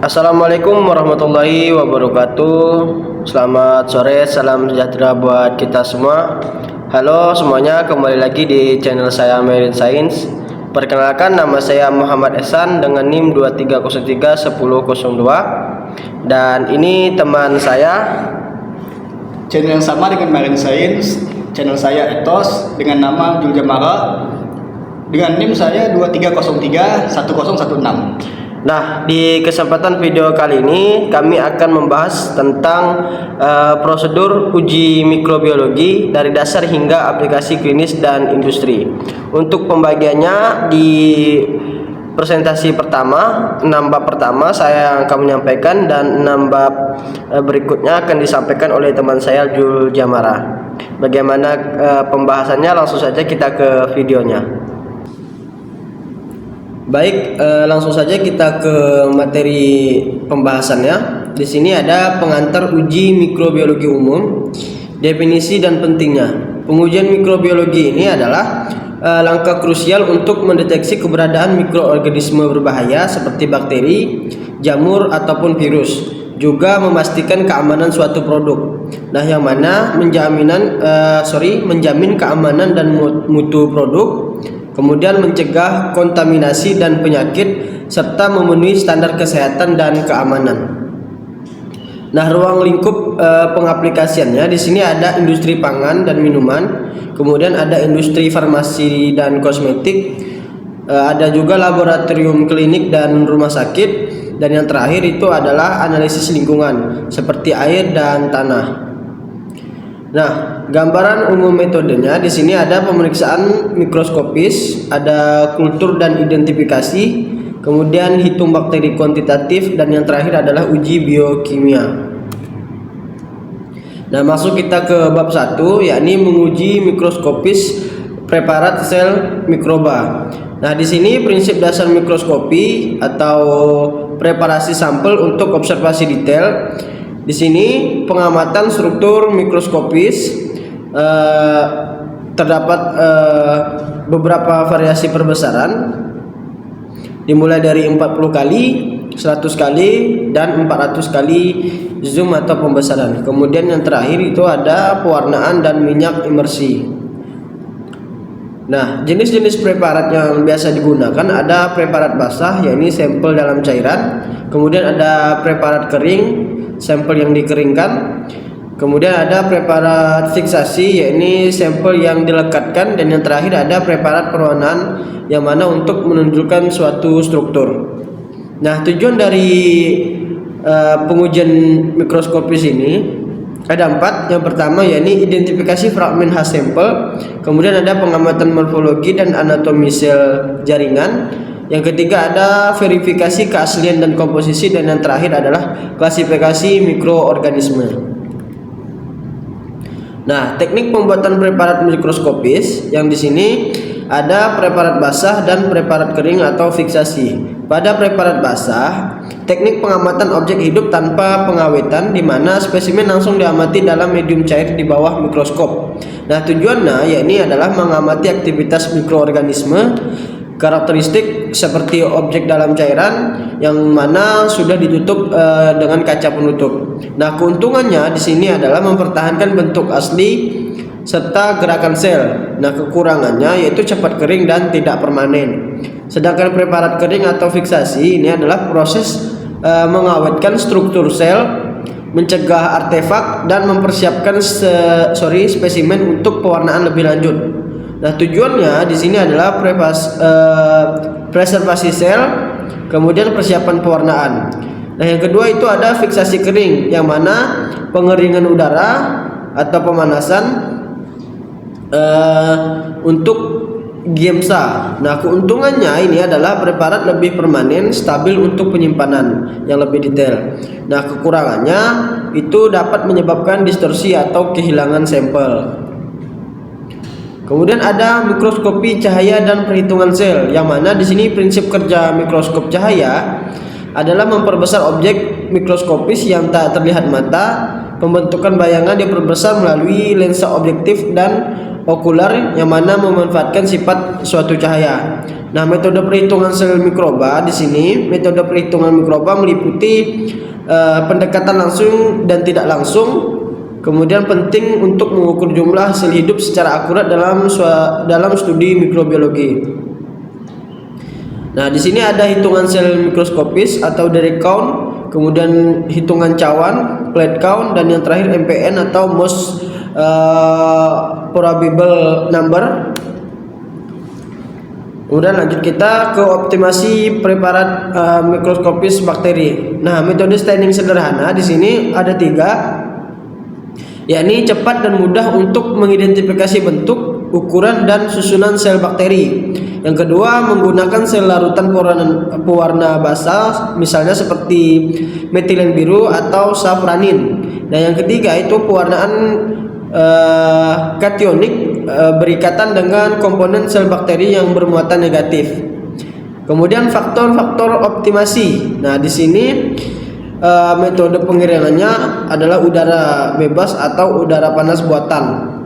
Assalamualaikum warahmatullahi wabarakatuh. Selamat sore, salam sejahtera buat kita semua. Halo semuanya, kembali lagi di channel saya Marine Science. Perkenalkan, nama saya Muhammad Ehsan dengan NIM 23031002. Dan ini teman saya. Channel yang sama dengan Marine Science, channel saya Etos dengan nama Jul Jamara dengan NIM saya 23031016. Nah, di kesempatan video kali ini kami akan membahas tentang prosedur uji mikrobiologi dari dasar hingga aplikasi klinis dan industri. Untuk pembagiannya di presentasi pertama, 6 bab pertama saya akan menyampaikan dan 6 bab berikutnya akan disampaikan oleh teman saya Jul Jamara. Bagaimana pembahasannya? Langsung saja kita ke videonya. Baik, langsung saja kita ke materi pembahasannya. Di sini ada pengantar uji mikrobiologi umum, definisi dan pentingnya. Pengujian mikrobiologi ini adalah langkah krusial untuk mendeteksi keberadaan mikroorganisme berbahaya seperti bakteri, jamur ataupun virus. Juga memastikan keamanan suatu produk. Nah, yang mana menjamin keamanan dan mutu produk, kemudian mencegah kontaminasi dan penyakit serta memenuhi standar kesehatan dan keamanan. Nah, ruang lingkup pengaplikasiannya di sini ada industri pangan dan minuman, kemudian ada industri farmasi dan kosmetik, ada juga laboratorium klinik dan rumah sakit, dan yang terakhir itu adalah analisis lingkungan seperti air dan tanah. Nah, gambaran umum metodenya di sini ada pemeriksaan mikroskopis, ada kultur dan identifikasi, kemudian hitung bakteri kuantitatif, dan yang terakhir adalah uji biokimia. Nah, masuk kita ke bab 1, yakni menguji mikroskopis preparat sel mikroba. Nah, di sini prinsip dasar mikroskopi atau preparasi sampel untuk observasi detail. Di sini pengamatan struktur mikroskopis, terdapat beberapa variasi perbesaran, dimulai dari 40 kali, 100 kali, dan 400 kali zoom atau pembesaran. Kemudian yang terakhir itu ada pewarnaan dan minyak imersi. Nah, jenis-jenis preparat yang biasa digunakan ada preparat basah, yakni sampel dalam cairan. Kemudian ada preparat kering, sampel yang dikeringkan. Kemudian ada preparat fiksasi, yakni sampel yang dilekatkan. Dan yang terakhir ada preparat perwarnaan, yang mana untuk menunjukkan suatu struktur. Nah, tujuan dari pengujian mikroskopis ini ada 4. Yang pertama yakni identifikasi fragmen khas sampel, kemudian ada pengamatan morfologi dan anatomi sel jaringan. Yang ketiga ada verifikasi keaslian dan komposisi, dan yang terakhir adalah klasifikasi mikroorganisme. Nah, teknik pembuatan preparat mikroskopis yang di sini ada preparat basah dan preparat kering atau fiksasi. Pada preparat basah, teknik pengamatan objek hidup tanpa pengawetan, di mana spesimen langsung diamati dalam medium cair di bawah mikroskop. Nah, tujuannya yakni adalah mengamati aktivitas mikroorganisme, karakteristik seperti objek dalam cairan yang mana sudah ditutup dengan kaca penutup. Nah, keuntungannya di sini adalah mempertahankan bentuk asli serta gerakan sel. Nah, kekurangannya yaitu cepat kering dan tidak permanen. Sedangkan preparat kering atau fiksasi ini adalah proses mengawetkan struktur sel, mencegah artefak, dan mempersiapkan spesimen untuk pewarnaan lebih lanjut. Nah, tujuannya di sini adalah preservasi sel, kemudian persiapan pewarnaan. Nah, yang kedua itu ada fiksasi kering, yang mana pengeringan udara atau pemanasan untuk Giemsa. Nah, keuntungannya ini adalah preparat lebih permanen, stabil untuk penyimpanan yang lebih detail. Nah, kekurangannya itu dapat menyebabkan distorsi atau kehilangan sampel. Kemudian ada mikroskopi cahaya dan perhitungan sel, yang mana di sini prinsip kerja mikroskop cahaya adalah memperbesar objek mikroskopis yang tak terlihat mata. Pembentukan bayangan diperbesar melalui lensa objektif dan okular yang mana memanfaatkan sifat suatu cahaya. Nah, metode perhitungan sel mikroba di sini, metode perhitungan mikroba meliputi pendekatan langsung dan tidak langsung. Kemudian penting untuk mengukur jumlah sel hidup secara akurat dalam studi mikrobiologi. Nah, di sini ada hitungan sel mikroskopis atau direct count, kemudian hitungan cawan, plate count, dan yang terakhir MPN atau most probable number. Kemudian lanjut kita ke optimasi preparat mikroskopis bakteri. Nah, metode staining sederhana di sini ada 3, yakni cepat dan mudah untuk mengidentifikasi bentuk, ukuran, dan susunan sel bakteri. Yang kedua, menggunakan sel larutan pewarna basal, misalnya seperti metilen biru atau safranin. Nah, yang ketiga itu pewarnaan kationik berikatan dengan komponen sel bakteri yang bermuatan negatif. Kemudian faktor-faktor optimasi. Nah, di sini metode pengiringannya adalah udara bebas atau udara panas buatan.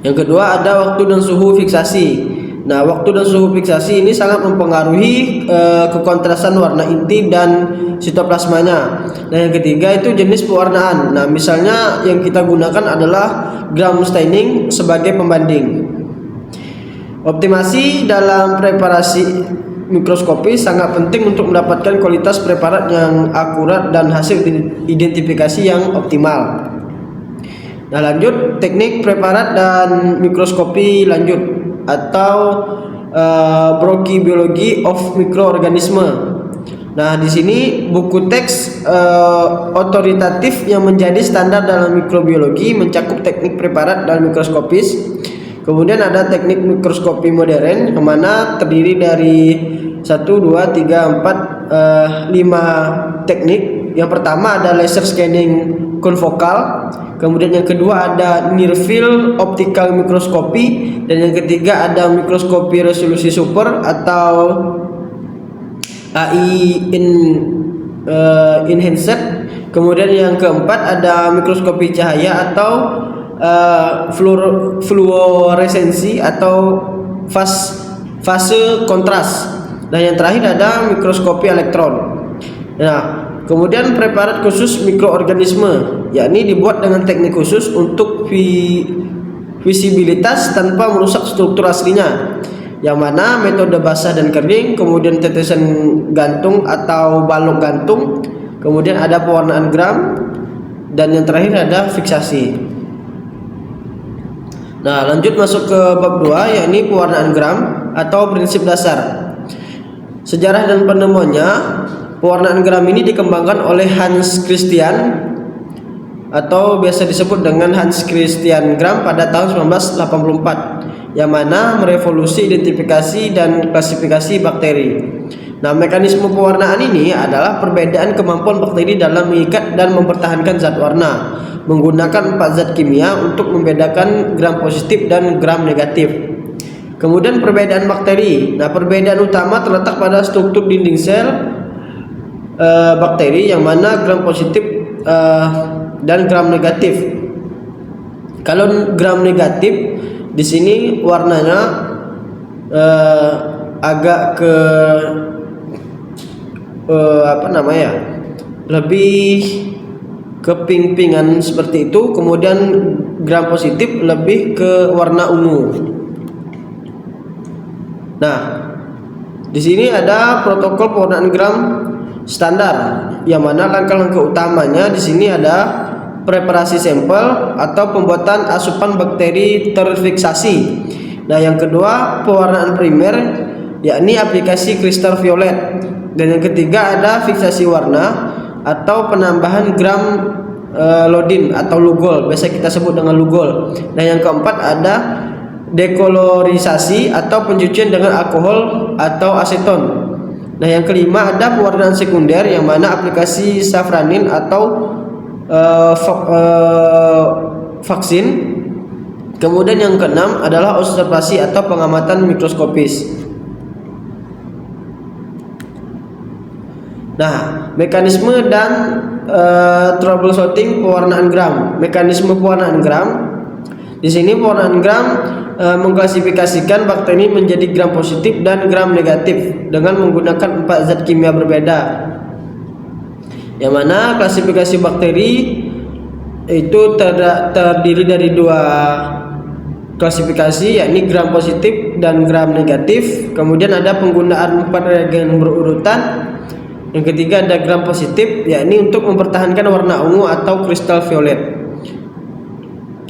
Yang kedua ada waktu dan suhu fiksasi. Nah, waktu dan suhu fiksasi ini sangat mempengaruhi kekontrasan warna inti dan sitoplasmanya. Nah, yang ketiga itu jenis pewarnaan. Nah, misalnya yang kita gunakan adalah gram staining sebagai pembanding. Optimasi dalam preparasi mikroskopi sangat penting untuk mendapatkan kualitas preparat yang akurat dan hasil identifikasi yang optimal. Nah, lanjut teknik preparat dan mikroskopi lanjut atau Brachybiology of Microorganisme. Nah, di sini buku teks otoritatif yang menjadi standar dalam mikrobiologi mencakup teknik preparat dan mikroskopis. Kemudian ada teknik mikroskopi modern yang mana terdiri dari 1, 2, 3, 4, 5 teknik. Yang pertama ada laser scanning konfokal, kemudian yang kedua ada near field optical microscopy, dan yang ketiga ada mikroskopi resolusi super atau AI enhanced. Kemudian yang keempat ada mikroskopi cahaya atau fluoresensi atau fase kontras. Nah, yang terakhir ada mikroskopi elektron. Nah, kemudian preparat khusus mikroorganisme, yakni dibuat dengan teknik khusus untuk visibilitas tanpa merusak struktur aslinya, yang mana metode basah dan kering, kemudian tetesan gantung atau balok gantung, kemudian ada pewarnaan gram, dan yang terakhir ada fiksasi. Nah, lanjut masuk ke bab 2, yakni pewarnaan gram atau prinsip dasar. Sejarah dan penemuannya. Pewarnaan gram ini dikembangkan oleh Hans Christian atau biasa disebut dengan Hans Christian Gram pada tahun 1984, yang mana merevolusi identifikasi dan klasifikasi bakteri. Nah, mekanisme pewarnaan ini adalah perbedaan kemampuan bakteri dalam mengikat dan mempertahankan zat warna menggunakan 4 zat kimia untuk membedakan gram positif dan gram negatif. Kemudian perbedaan bakteri. Nah, perbedaan utama terletak pada struktur dinding sel bakteri, yang mana gram positif dan gram negatif. Kalau gram negatif di sini warnanya agak ke lebih ke pink-pinkan seperti itu. Kemudian gram positif lebih ke warna ungu. Nah, di sini ada protokol pewarnaan gram standar, yang mana langkah-langkah utamanya di sini ada preparasi sampel atau pembuatan asupan bakteri terfiksasi. Nah, yang kedua pewarnaan primer, yakni aplikasi kristal violet, dan yang ketiga ada fiksasi warna atau penambahan gram lodin atau lugol, biasa kita sebut dengan lugol. Nah, yang keempat ada dekolorisasi atau pencucian dengan alkohol atau aseton. Nah, yang kelima ada pewarnaan sekunder, yang mana aplikasi safranin atau vaksin. Kemudian yang keenam adalah observasi atau pengamatan mikroskopis. Nah, mekanisme dan troubleshooting pewarnaan gram. Mekanisme pewarnaan gram. Di sini pewarnaan gram mengklasifikasikan bakteri menjadi gram positif dan gram negatif dengan menggunakan 4 zat kimia berbeda. Yang mana klasifikasi bakteri itu terdiri dari 2 klasifikasi, yakni gram positif dan gram negatif. Kemudian ada penggunaan 4 reagen berurutan. Yang ketiga ada gram positif, yakni untuk mempertahankan warna ungu atau kristal violet.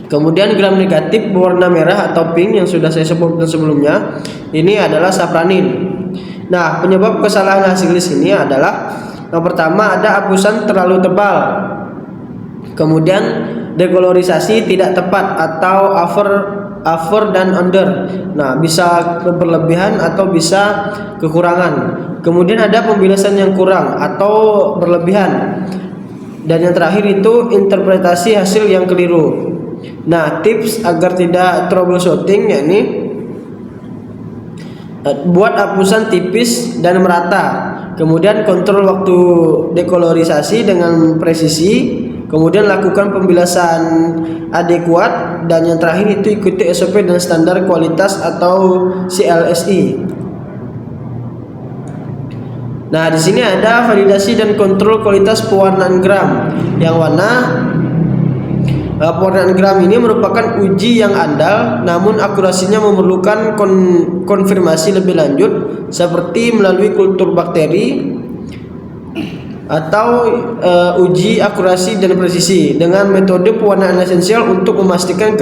Kemudian gram negatif berwarna merah atau pink yang sudah saya sebutkan sebelumnya, ini adalah safranin. Nah, penyebab kesalahan hasil di sini adalah yang pertama ada hapusan terlalu tebal. Kemudian dekolorisasi tidak tepat atau over dan under. Nah, bisa berlebihan atau bisa kekurangan. Kemudian ada pembilasan yang kurang atau berlebihan. Dan yang terakhir itu interpretasi hasil yang keliru. Nah, tips agar tidak troubleshooting, yakni buat hapusan tipis dan merata. Kemudian kontrol waktu dekolorisasi dengan presisi. Kemudian lakukan pembilasan adekuat, dan yang terakhir itu ikuti SOP dan standar kualitas atau CLSI. Nah, di sini ada validasi dan kontrol kualitas pewarnaan gram. Yang mana pewarnaan gram ini merupakan uji yang andal, namun akurasinya memerlukan konfirmasi lebih lanjut seperti melalui kultur bakteri atau uji akurasi dan presisi dengan metode pewarnaan esensial untuk memastikan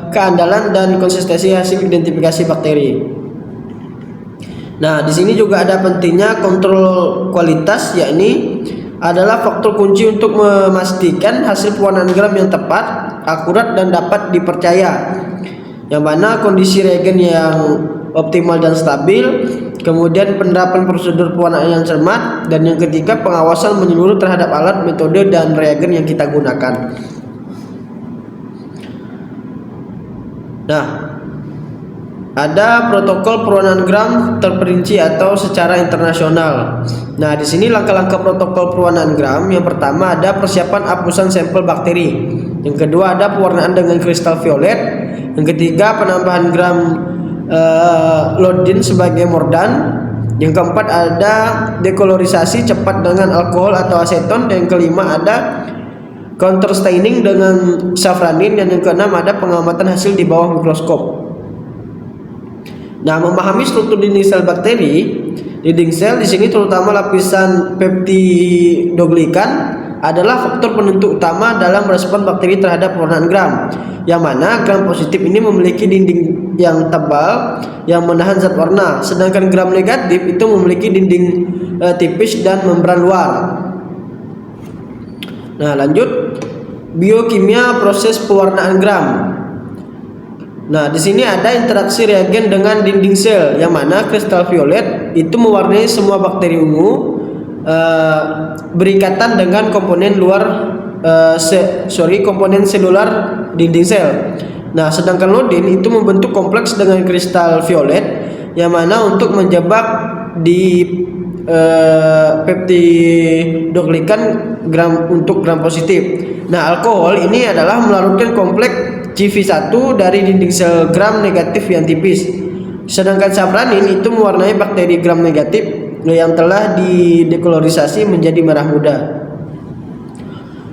keandalan dan konsistensi hasil identifikasi bakteri. Nah, di sini juga ada pentingnya kontrol kualitas, yakni adalah faktor kunci untuk memastikan hasil pewarnaan gram yang tepat, akurat dan dapat dipercaya. Yang mana kondisi reagen yang optimal dan stabil, kemudian penerapan prosedur pewarnaan yang cermat, dan yang ketiga pengawasan menyeluruh terhadap alat, metode dan reagen yang kita gunakan. Nah, ada protokol pewarnaan gram terperinci atau secara internasional. Nah, di sini langkah-langkah protokol pewarnaan gram. Yang pertama ada persiapan hapusan sampel bakteri. Yang kedua ada pewarnaan dengan kristal violet. Yang ketiga penambahan gram lodin sebagai mordan. Yang keempat ada dekolorisasi cepat dengan alkohol atau aseton. Dan yang kelima ada counter staining dengan safranin. Dan yang keenam ada pengamatan hasil di bawah mikroskop. Nah, memahami struktur dinding sel bakteri, dinding sel di sini terutama lapisan peptidoglikan adalah faktor penentu utama dalam respon bakteri terhadap pewarnaan gram. Yang mana gram positif ini memiliki dinding yang tebal yang menahan zat warna, sedangkan gram negatif itu memiliki dinding tipis dan membran luar. Nah, lanjut biokimia proses pewarnaan gram. Nah, di sini ada interaksi reagen dengan dinding sel, yang mana kristal violet itu mewarnai semua bakteri ungu berikatan dengan komponen komponen selular dinding sel. Nah, sedangkan lodin itu membentuk kompleks dengan kristal violet, yang mana untuk menjebak di peptidoglikan untuk gram positif. Nah, alkohol ini adalah melarutkan kompleks CV1 dari dinding sel gram negatif yang tipis. Sedangkan safranin itu mewarnai bakteri gram negatif yang telah didekolorisasi menjadi merah muda.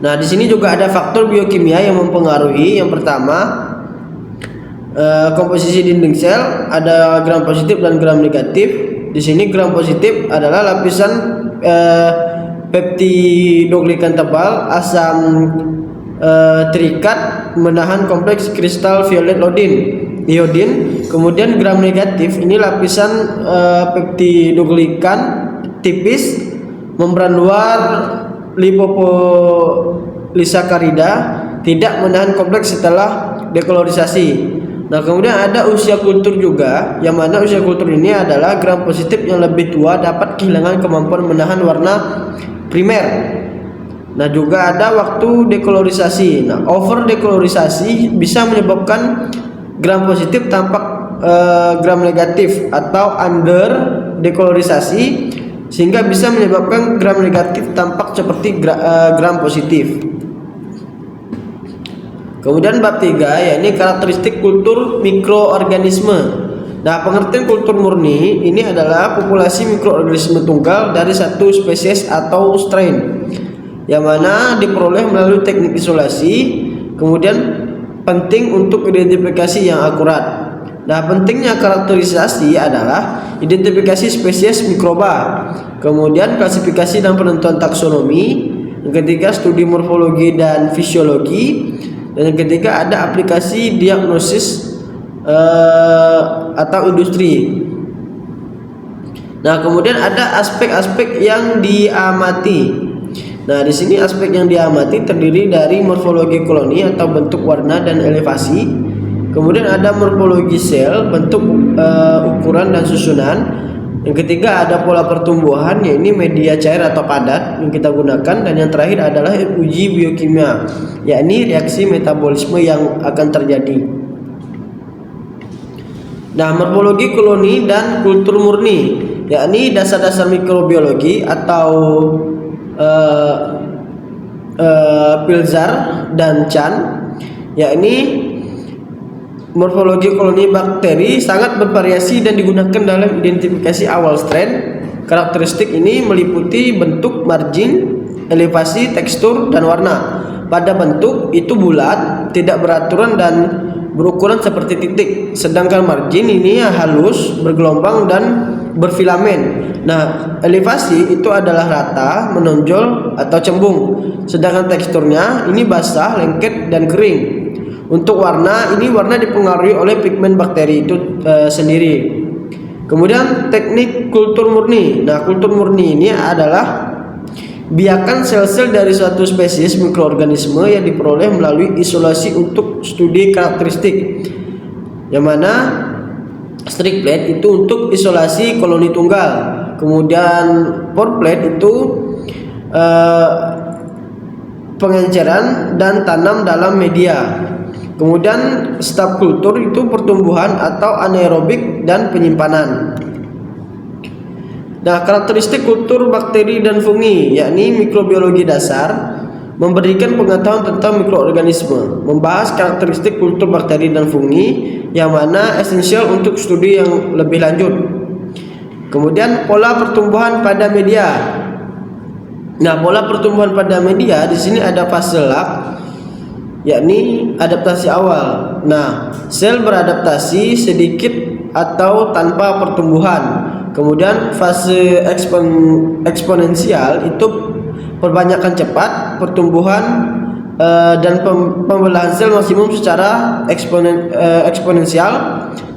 Nah, di sini juga ada faktor biokimia yang mempengaruhi. Yang pertama, komposisi dinding sel, ada gram positif dan gram negatif. Di sini gram positif adalah lapisan peptidoglikan tebal, asam terikat menahan kompleks kristal violet iodin. Kemudian gram negatif ini lapisan peptidoglikan tipis, membran luar lipopolisakarida, tidak menahan kompleks setelah dekolorisasi. Nah, kemudian ada usia kultur juga, yang mana usia kultur ini adalah gram positif yang lebih tua dapat kehilangan kemampuan menahan warna primer. Nah, juga ada waktu dekolorisasi. Nah, over dekolorisasi bisa menyebabkan gram positif tampak gram negatif, atau under dekolorisasi sehingga bisa menyebabkan gram negatif tampak seperti gram positif. Kemudian bab 3 yakni karakteristik kultur mikroorganisme. Nah, pengertian kultur murni ini adalah populasi mikroorganisme tunggal dari satu spesies atau strain yang mana diperoleh melalui teknik isolasi, kemudian penting untuk identifikasi yang akurat. Nah, pentingnya karakterisasi adalah identifikasi spesies mikroba, kemudian klasifikasi dan penentuan taksonomi, yang ketiga studi morfologi dan fisiologi, dan yang ketiga ada aplikasi diagnosis atau industri. Nah, kemudian ada aspek-aspek yang diamati. Nah, di sini aspek yang diamati terdiri dari morfologi koloni atau bentuk, warna, dan elevasi. Kemudian ada morfologi sel, bentuk, ukuran, dan susunan. Yang ketiga ada pola pertumbuhan, yaitu media cair atau padat yang kita gunakan. Dan yang terakhir adalah uji biokimia, yakni reaksi metabolisme yang akan terjadi. Nah, morfologi koloni dan kultur murni, yakni dasar-dasar mikrobiologi atau Pilzar dan Chan, yakni morfologi koloni bakteri sangat bervariasi dan digunakan dalam identifikasi awal strain. Karakteristik ini meliputi bentuk, margin, elevasi, tekstur, dan warna. Pada bentuk itu bulat, tidak beraturan dan berukuran seperti titik. Sedangkan margin ini halus, bergelombang, dan berfilamen. Nah, elevasi itu adalah rata, menonjol, atau cembung. Sedangkan teksturnya ini basah, lengket, dan kering. Untuk warna, ini warna dipengaruhi oleh pigmen bakteri itu sendiri. Kemudian teknik kultur murni. Nah, kultur murni ini adalah biakan sel-sel dari suatu spesies mikroorganisme yang diperoleh melalui isolasi untuk studi karakteristik. Yang mana strict plate itu untuk isolasi koloni tunggal. Kemudian pour plate itu pengenceran dan tanam dalam media. Kemudian staf kultur itu pertumbuhan atau anaerobik dan penyimpanan. Nah, karakteristik kultur bakteri dan fungi, yakni mikrobiologi dasar, memberikan pengetahuan tentang mikroorganisme, membahas karakteristik kultur bakteri dan fungi yang mana esensial untuk studi yang lebih lanjut. Kemudian pola pertumbuhan pada media. Nah, pola pertumbuhan pada media di sini ada fase lak, yakni adaptasi awal. Nah, sel beradaptasi sedikit atau tanpa pertumbuhan. Kemudian fase eksponensial itu perbanyakan cepat pertumbuhan dan pembelahan sel maksimum secara eksponensial.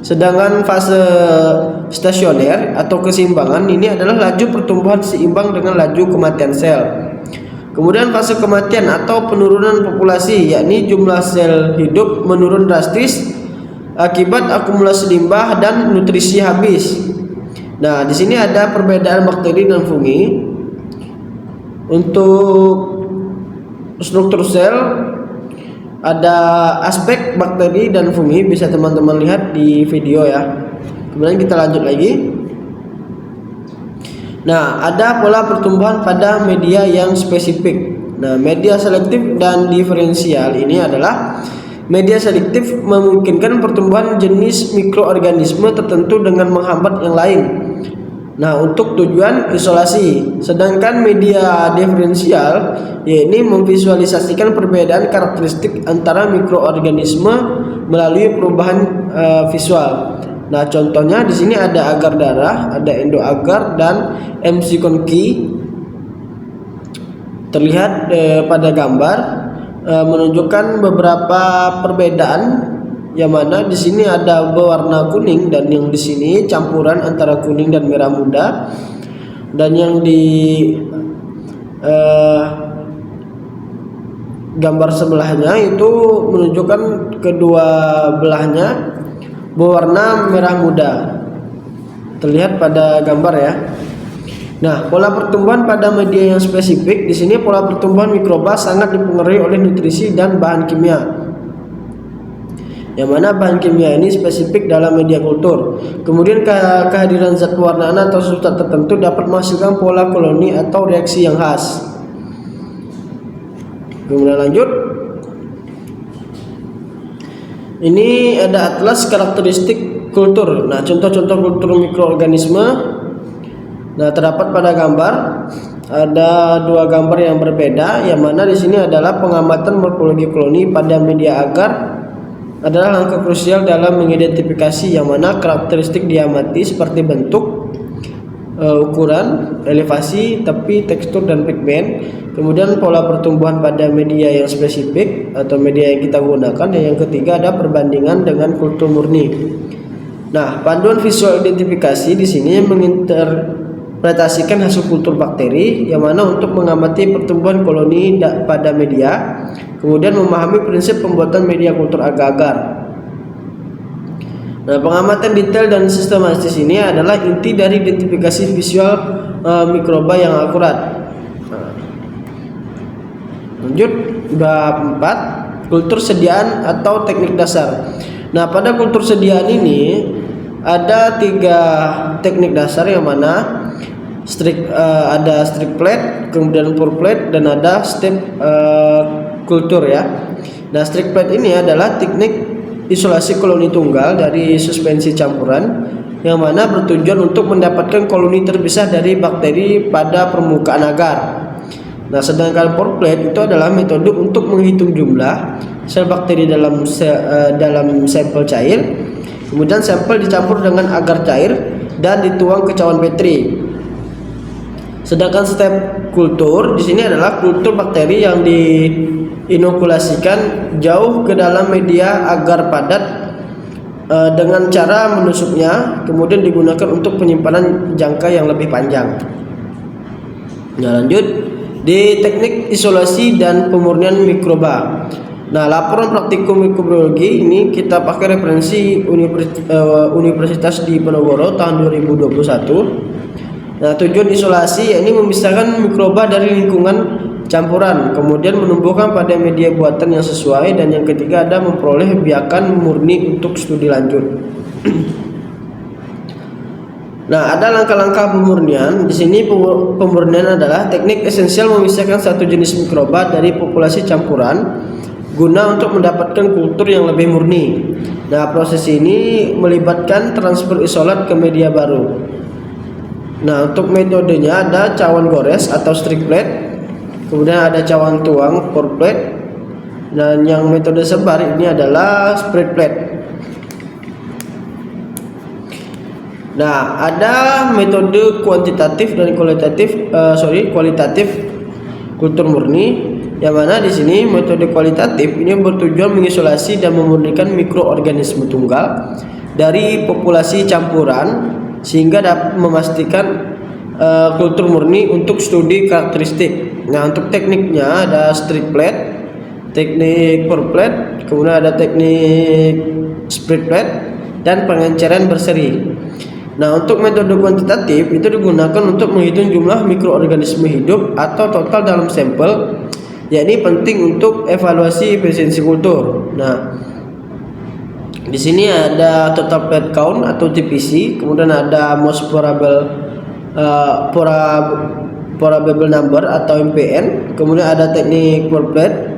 Sedangkan fase stasioner atau keseimbangan ini adalah laju pertumbuhan seimbang dengan laju kematian sel. Kemudian fase kematian atau penurunan populasi, yakni jumlah sel hidup menurun drastis akibat akumulasi limbah dan nutrisi habis. Nah, di sini ada perbedaan bakteri dan fungi. Untuk struktur sel ada aspek bakteri dan fungi, bisa teman-teman lihat di video ya. Kemudian kita lanjut lagi. Nah, ada pola pertumbuhan pada media yang spesifik. Nah, media selektif dan diferensial ini adalah media selektif memungkinkan pertumbuhan jenis mikroorganisme tertentu dengan menghambat yang lain. Nah, untuk tujuan isolasi. Sedangkan media diferensial yakni memvisualisasikan perbedaan karakteristik antara mikroorganisme melalui perubahan visual. Nah, contohnya di sini ada agar darah, ada endoagar, dan MC Conki. Terlihat pada gambar menunjukkan beberapa perbedaan, yang mana di sini ada berwarna kuning dan yang di sini campuran antara kuning dan merah muda, dan yang di gambar sebelahnya itu menunjukkan kedua belahnya berwarna merah muda. Terlihat pada gambar ya. Nah, pola pertumbuhan pada media yang spesifik, di sini pola pertumbuhan mikroba sangat dipengaruhi oleh nutrisi dan bahan kimia. Yang mana bahan kimia ini spesifik dalam media kultur. Kemudian kehadiran zat pewarnaan atau substrat tertentu dapat menghasilkan pola koloni atau reaksi yang khas. Kemudian lanjut. Ini ada atlas karakteristik kultur. Nah, contoh-contoh kultur mikroorganisme. Nah, terdapat pada gambar ada dua gambar yang berbeda, yang mana di sini adalah pengamatan morfologi koloni pada media agar adalah langkah krusial dalam mengidentifikasi yang mana karakteristik diamati seperti bentuk, ukuran, elevasi, tepi, tekstur, dan pigmen. Kemudian pola pertumbuhan pada media yang spesifik atau media yang kita gunakan. Dan yang ketiga ada perbandingan dengan kultur murni. Nah, panduan visual identifikasi di sini menginterpretasikan hasil kultur bakteri yang mana untuk mengamati pertumbuhan koloni pada media, kemudian memahami prinsip pembuatan media kultur agar-agar. Nah, pengamatan detail dan sistematis ini adalah inti dari identifikasi visual mikroba yang akurat. Lanjut, bab 4, kultur sediaan atau teknik dasar. Nah, pada kultur sediaan ini ada 3 teknik dasar, yang mana ada strict plate, kemudian pour plate, dan ada step kultur ya. Nah, strict plate ini adalah teknik isolasi koloni tunggal dari suspensi campuran, yang mana bertujuan untuk mendapatkan koloni terpisah dari bakteri pada permukaan agar. Nah, sedangkan pour plate itu adalah metode untuk menghitung jumlah sel bakteri dalam sampel cair. Kemudian sampel dicampur dengan agar cair dan dituang ke cawan Petri. Sedangkan step kultur di sini adalah kultur bakteri yang diinokulasikan jauh ke dalam media agar padat dengan cara menusuknya, kemudian digunakan untuk penyimpanan jangka yang lebih panjang. Nah, lanjut di teknik isolasi dan pemurnian mikroba. Nah, laporan praktikum mikrobiologi ini kita pakai referensi Universitas Diponegoro tahun 2021. Nah, tujuan isolasi yakni memisahkan mikroba dari lingkungan campuran, kemudian menumbuhkan pada media buatan yang sesuai, dan yang ketiga ada memperoleh biakan murni untuk studi lanjut. Nah, ada langkah-langkah pemurnian. Di sini pemurnian adalah teknik esensial memisahkan satu jenis mikroba dari populasi campuran guna untuk mendapatkan kultur yang lebih murni. Nah, proses ini melibatkan transfer isolat ke media baru. Nah, untuk metodenya ada cawan gores atau strict plate, kemudian ada cawan tuang pour plate, dan yang metode sebar ini adalah spread plate. Nah, ada metode kuantitatif dan kualitatif kultur murni, yang mana di sini metode kualitatif ini bertujuan mengisolasi dan memurnikan mikroorganisme tunggal dari populasi campuran sehingga dapat memastikan kultur murni untuk studi karakteristik. Nah, untuk tekniknya ada strict plate, teknik pour plate, kemudian ada teknik spread plate, dan pengenceran berseri. Nah, untuk metode kuantitatif itu digunakan untuk menghitung jumlah mikroorganisme hidup atau total dalam sampel, yakni penting untuk evaluasi efisiensi kultur. Nah, di sini ada total plate count atau TPC, kemudian ada most probable number atau MPN, kemudian ada teknik pour plate,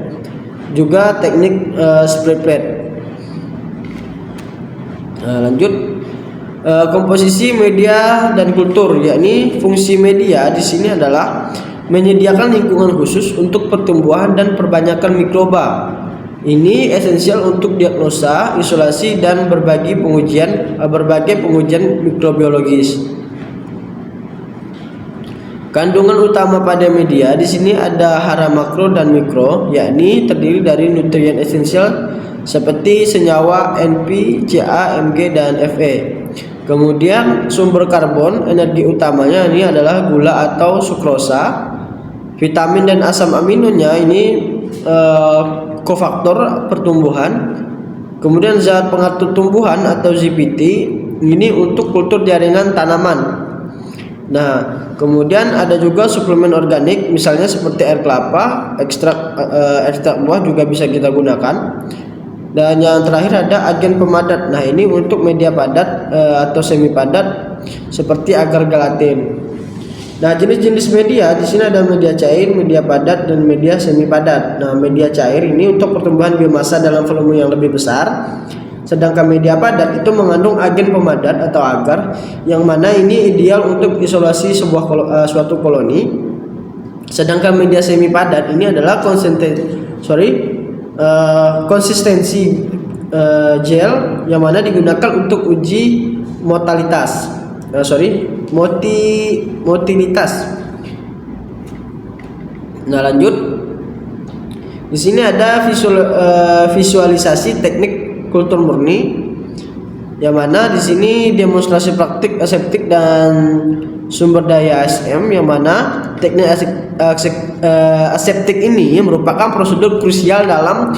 juga teknik spread plate. Nah, lanjut. Komposisi media dan kultur, yakni fungsi media di sini adalah menyediakan lingkungan khusus untuk pertumbuhan dan perbanyakan mikroba. Ini esensial untuk diagnosa, isolasi, dan berbagai pengujian mikrobiologis. Kandungan utama pada media di sini ada hara makro dan mikro, yakni terdiri dari nutrien esensial seperti senyawa NP, Ca, Mg, dan Fe. Kemudian sumber karbon, energi utamanya ini adalah gula atau sukrosa. Vitamin dan asam aminonya ini kofaktor pertumbuhan. Kemudian zat pengatur tumbuhan atau ZPT ini untuk kultur jaringan tanaman. Nah, kemudian ada juga suplemen organik, misalnya seperti air kelapa, ekstrak buah juga bisa kita gunakan. Dan yang terakhir ada agen pemadat. Nah, ini untuk media padat atau semi padat seperti agar gelatin. Nah, jenis-jenis media di sini ada media cair, media padat, dan media semi padat. Nah, media cair ini untuk pertumbuhan biomasa dalam volume yang lebih besar. Sedangkan media padat itu mengandung agen pemadat atau agar, yang mana ini ideal untuk isolasi suatu koloni. Sedangkan media semi padat ini adalah konsistensi gel, yang mana digunakan untuk uji motilitas. Nah, lanjut. Di sini ada visualisasi teknik kultur murni, yang mana di sini demonstrasi praktik aseptik dan sumber daya ASM, yang mana teknik aseptik ini merupakan prosedur krusial dalam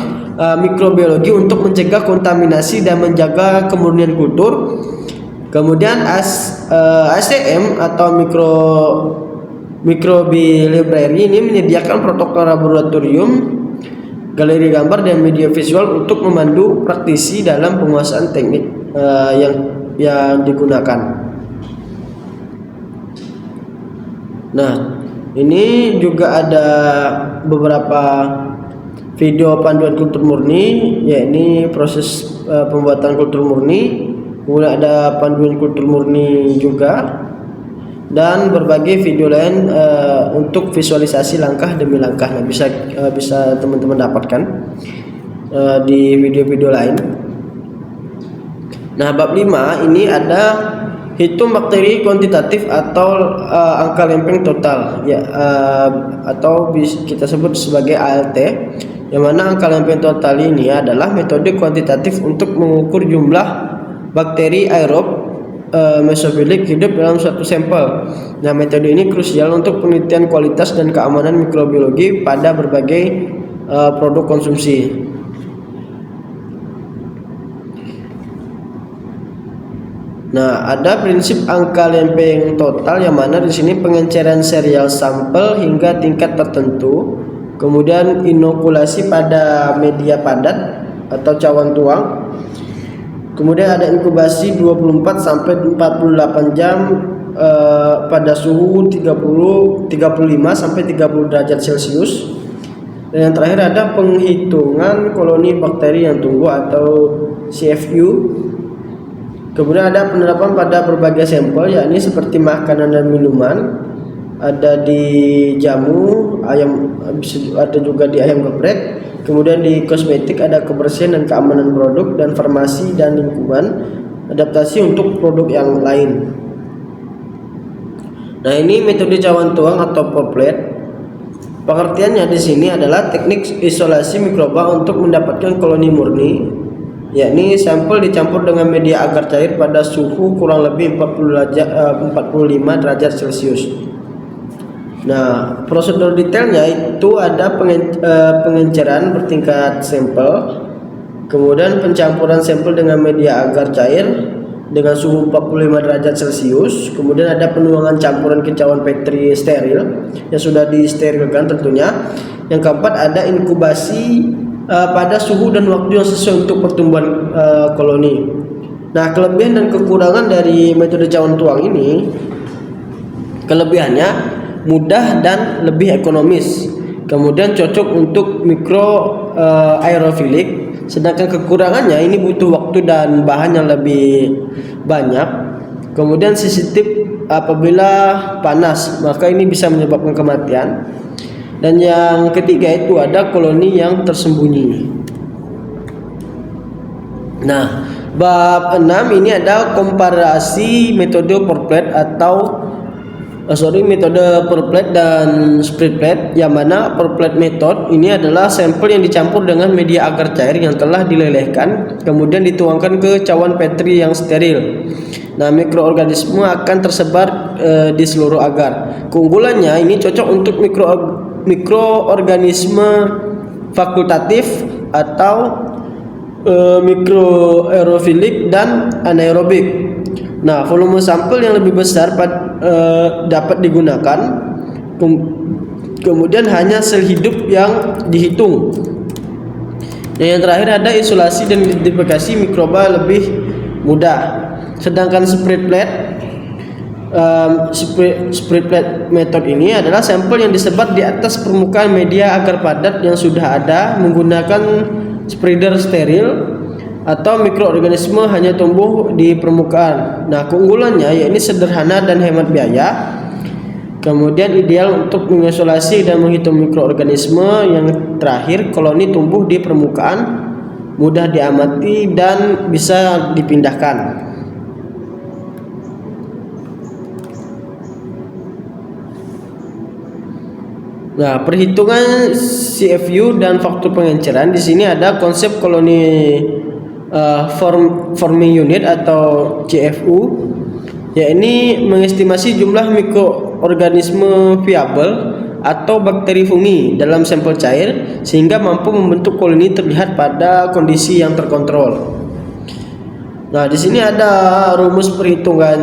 mikrobiologi untuk mencegah kontaminasi dan menjaga kemurnian kultur. Kemudian ASM atau Microbi Library ini menyediakan protokol laboratorium, galeri gambar, dan media visual untuk memandu praktisi dalam penguasaan teknik yang digunakan. Nah, ini juga ada beberapa video panduan kultur murni, yakni proses pembuatan kultur murni. Kemudian ada panduan kultur murni juga, dan berbagai video lain untuk visualisasi langkah demi langkah. Nah, bisa teman-teman dapatkan di video-video lain. Nah, bab 5 ini ada hitung bakteri kuantitatif atau angka lempeng total, atau kita sebut sebagai ALT, yang mana angka lempeng total ini adalah metode kuantitatif untuk mengukur jumlah bakteri aerob mesofilik hidup dalam suatu sampel. Nah, metode ini krusial untuk penelitian kualitas dan keamanan mikrobiologi pada berbagai produk konsumsi. Nah, ada prinsip angka lempeng total, yang mana di sini pengenceran serial sampel hingga tingkat tertentu, kemudian inokulasi pada media padat atau cawan tuang. Kemudian ada inkubasi 24 sampai 48 jam pada suhu 35 sampai 30 derajat Celcius. Dan yang terakhir ada penghitungan koloni bakteri yang tumbuh atau CFU. Kemudian ada penerapan pada berbagai sampel, yakni seperti makanan dan minuman, ada di jamu, ayam, ada juga di ayam geprek. Kemudian di kosmetik ada kebersihan dan keamanan produk, dan farmasi dan lingkungan, adaptasi untuk produk yang lain. Nah, ini metode cawan tuang atau pour plate. Pengertiannya di sini adalah teknik isolasi mikroba untuk mendapatkan koloni murni, yakni sampel dicampur dengan media agar cair pada suhu kurang lebih 45 derajat Celcius. Nah, prosedur detailnya itu ada pengenceran bertingkat sampel, kemudian pencampuran sampel dengan media agar cair dengan suhu 45 derajat Celcius, kemudian ada penuangan campuran kicauan Petri steril yang sudah disterilkan tentunya. Yang keempat ada inkubasi pada suhu dan waktu yang sesuai untuk pertumbuhan koloni. Nah, kelebihan dan kekurangan dari metode cawan tuang ini, kelebihannya mudah dan lebih ekonomis, kemudian cocok untuk mikro aerofilik. Sedangkan kekurangannya ini butuh waktu dan bahan yang lebih banyak, kemudian sensitif apabila panas, maka ini bisa menyebabkan kematian. Dan yang ketiga itu ada koloni yang tersembunyi. Nah, bab 6 ini ada komparasi metode pour plate metode pour plate dan spread plate, yang mana pour plate method ini adalah sampel yang dicampur dengan media agar cair yang telah dilelehkan, kemudian dituangkan ke cawan Petri yang steril. Nah, mikroorganisme akan tersebar di seluruh agar. Keunggulannya ini cocok untuk mikroorganisme fakultatif atau mikroaerofilik dan anaerobik. Nah, volume sampel yang lebih besar dapat digunakan, kemudian hanya sel hidup yang dihitung. Dan yang terakhir ada isolasi dan identifikasi mikroba lebih mudah. Sedangkan spread plate method ini adalah sampel yang disebar di atas permukaan media agar padat yang sudah ada menggunakan spreader steril atau mikroorganisme hanya tumbuh di permukaan. Nah, keunggulannya yakni sederhana dan hemat biaya. Kemudian ideal untuk mengisolasi dan menghitung mikroorganisme. Yang terakhir, koloni tumbuh di permukaan, mudah diamati dan bisa dipindahkan. Nah, perhitungan CFU dan faktor pengenceran di sini ada konsep koloni forming unit atau CFU, yakni mengestimasi jumlah mikroorganisme viabel atau bakteri fungi dalam sampel cair sehingga mampu membentuk koloni terlihat pada kondisi yang terkontrol. Nah, di sini ada rumus perhitungan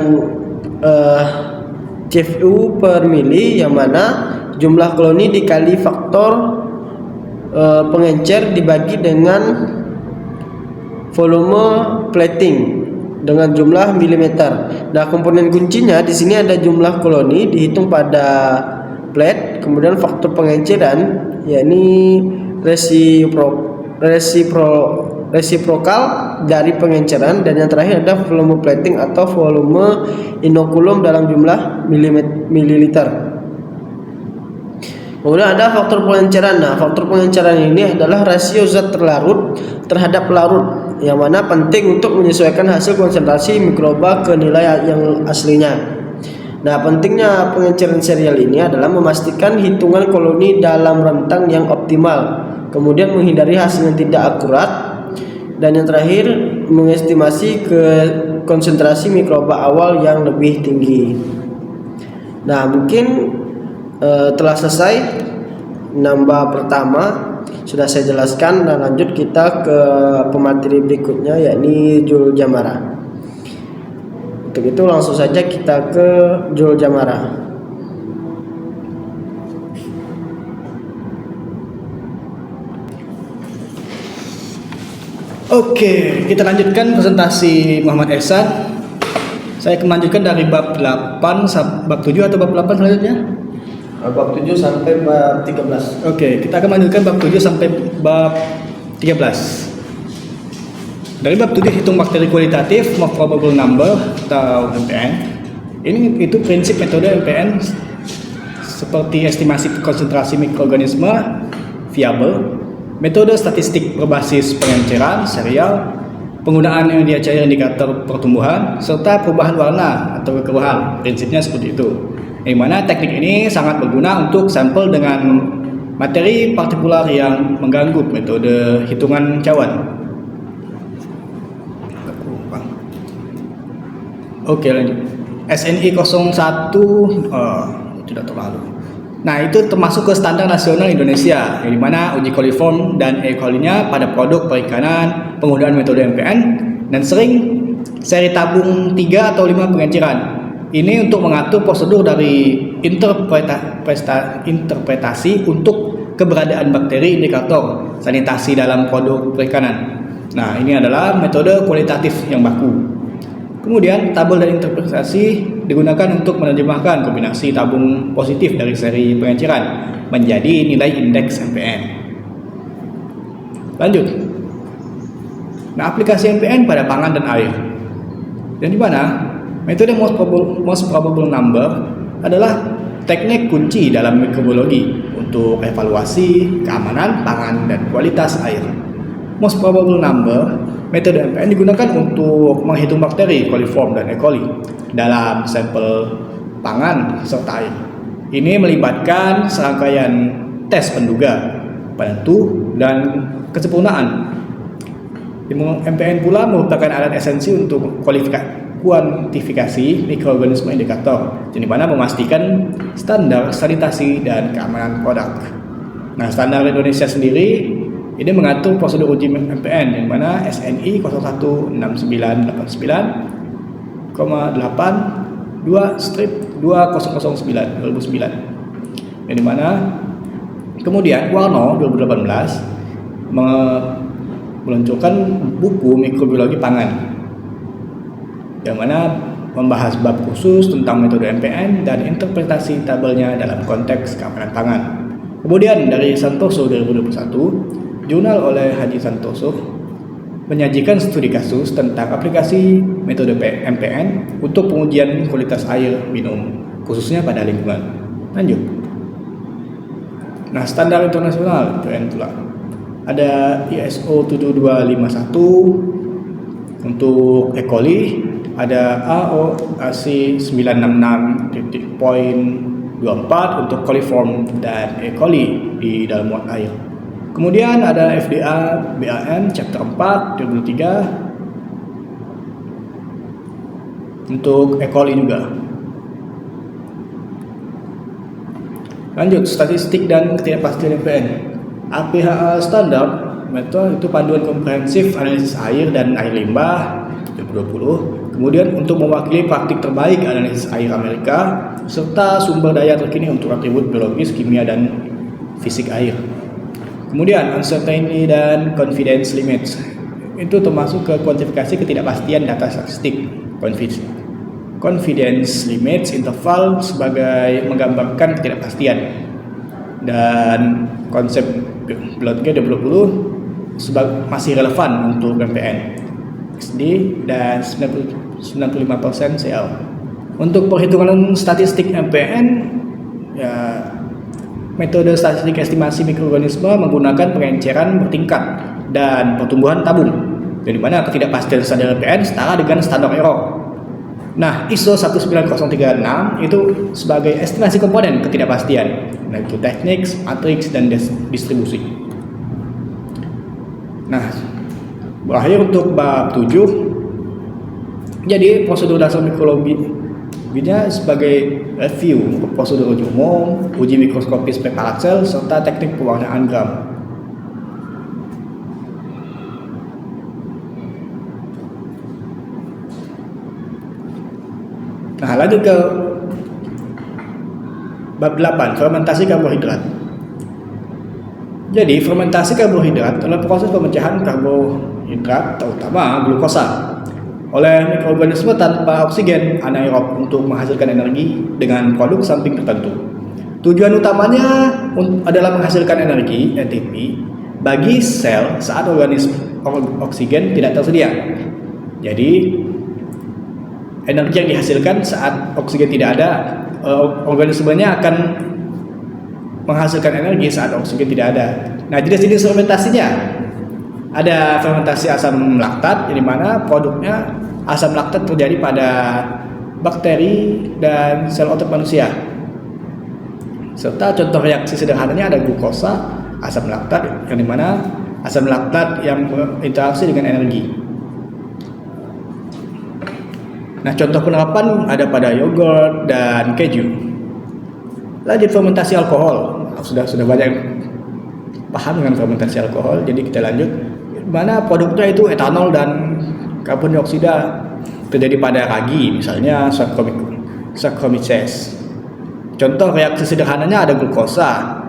CFU per mili, yang mana jumlah koloni dikali faktor pengencer dibagi dengan volume plating dengan jumlah milimeter. Nah, komponen kuncinya di sini ada jumlah koloni dihitung pada plate, kemudian faktor pengenceran yakni resiprokal dari pengenceran, dan yang terakhir ada volume plating atau volume inokulum dalam jumlah mililiter. Kemudian ada faktor pengenceran. Nah, faktor pengenceran ini adalah rasio zat terlarut terhadap pelarut, yang mana penting untuk menyesuaikan hasil konsentrasi mikroba ke nilai yang aslinya. Nah, pentingnya pengenceran serial ini adalah memastikan hitungan koloni dalam rentang yang optimal, kemudian menghindari hasil yang tidak akurat, dan yang terakhir mengestimasi ke konsentrasi mikroba awal yang lebih tinggi. Nah, mungkin telah selesai nambah pertama sudah saya jelaskan, dan lanjut kita ke pemateri berikutnya yakni Joule Jamara. Untuk itu langsung saja kita ke Joule Jamara. Oke, kita lanjutkan presentasi Muhammad Ehsan. Saya akan melanjutkan dari bab 8 bab 7 atau bab 8 selanjutnya? Bab 7 sampai bab 13. Oke, kita akan melanjutkan bab 7 sampai bab 13. Dari bab 7, hitung bakteri kualitatif, most probable number atau MPN. Itu prinsip metode MPN seperti estimasi konsentrasi mikroorganisme viabel, metode statistik berbasis pengenceran serial, penggunaan media cair indikator pertumbuhan, serta perubahan warna atau kekeruhan. Prinsipnya seperti itu. Yang mana teknik ini sangat berguna untuk sampel dengan materi partikular yang mengganggu metode hitungan cawan. Oke, lanjut. SNI 01 tidak terlalu. Nah, itu termasuk ke standar nasional Indonesia, yang dimana uji coliform dan E. coli-nya pada produk perikanan, penggunaan metode MPN, dan sering seri tabung 3 atau 5 pengenceran. Ini untuk mengatur prosedur dari interpretasi untuk keberadaan bakteri indikator sanitasi dalam produk perikanan. Nah, ini adalah metode kualitatif yang baku. Kemudian tabel dan interpretasi digunakan untuk menerjemahkan kombinasi tabung positif dari seri pengenceran menjadi nilai indeks MPN. Lanjut. Nah, aplikasi MPN pada pangan dan air. Dan di mana metode most probable number adalah teknik kunci dalam mikrobiologi untuk evaluasi keamanan pangan dan kualitas air. Most probable number, metode MPN digunakan untuk menghitung bakteri coliform dan E. coli dalam sampel pangan serta air. Ini melibatkan serangkaian tes penduga, penentu, dan kesempurnaan. MPN pula merupakan alat esensi untuk kuantifikasi mikroorganisme indikator, di mana memastikan standar sanitasi dan keamanan produk. Nah, standar Indonesia sendiri ini mengatur prosedur uji MPN, yang mana SNI 016989.2/2009, yang dimana kemudian Warno 2018 meluncurkan buku mikrobiologi pangan, yang mana membahas bab khusus tentang metode MPN dan interpretasi tabelnya dalam konteks keamanan pangan. Kemudian dari Santoso 2021, jurnal oleh Haji Santoso, menyajikan studi kasus tentang aplikasi metode MPN untuk pengujian kualitas air minum, khususnya pada lingkungan. Lanjut. Nah, standar internasional MPN pula. Ada ISO 7251 untuk E. coli, ada AOAC 966.24 untuk coliform dan E. coli di dalam muat air. Kemudian ada FDA BAN chapter 4 2003 untuk E. coli juga. Lanjut, statistik dan ketidakpastian MPN. APHA standar metode itu panduan komprehensif analisis air dan air limbah 2020. Kemudian untuk mewakili praktik terbaik analisis air Amerika serta sumber daya terkini untuk atribut biologis, kimia dan fisik air. Kemudian uncertainty dan confidence limits itu termasuk ke kuantifikasi ketidakpastian data statistik. Confidence limits interval sebagai menggambarkan ketidakpastian, dan konsep Bloodgate 2020 masih relevan untuk MPN XD dan 95% CL. Untuk perhitungan statistik MPN, ya, metode statistik estimasi mikroorganisme menggunakan pengenceran bertingkat dan pertumbuhan tabung, di mana ketidakpastian standar MPN setara dengan standar error. Nah, ISO 19036 itu sebagai estimasi komponen ketidakpastian, yaitu teknik, matriks, dan distribusi. Nah, berakhir untuk bab 7. Jadi prosedur dasar mikrobiologinya sebagai review prosedur uji umum, uji mikroskopis preparat sel, serta teknik pewarnaan gram. Nah, lanjut ke bab 8, fermentasi karbohidrat. Jadi, fermentasi karbohidrat adalah proses pemecahan karbohidrat, terutama glukosa, oleh mikroorganisme tanpa oksigen anaerob untuk menghasilkan energi dengan produk samping tertentu. Tujuan utamanya adalah menghasilkan energi ATP bagi sel saat oksigen tidak tersedia. Jadi, energi yang dihasilkan saat oksigen tidak ada, organismenya akan menghasilkan energi saat oksigen tidak ada. Nah, jenis-jenis fermentasinya ada fermentasi asam laktat, di mana produknya asam laktat terjadi pada bakteri dan sel otot manusia. Serta contoh reaksi sederhananya ada glukosa, asam laktat, yang dimana asam laktat yang berinteraksi dengan energi. Nah, contoh penerapan ada pada yogurt dan keju. Lanjut, fermentasi alkohol. Sudah banyak paham dengan fermentasi alkohol, jadi kita lanjut. Mana produknya itu etanol dan karbon dioksida terjadi pada ragi, misalnya Saccharomyces. Contoh reaksi sederhananya ada glukosa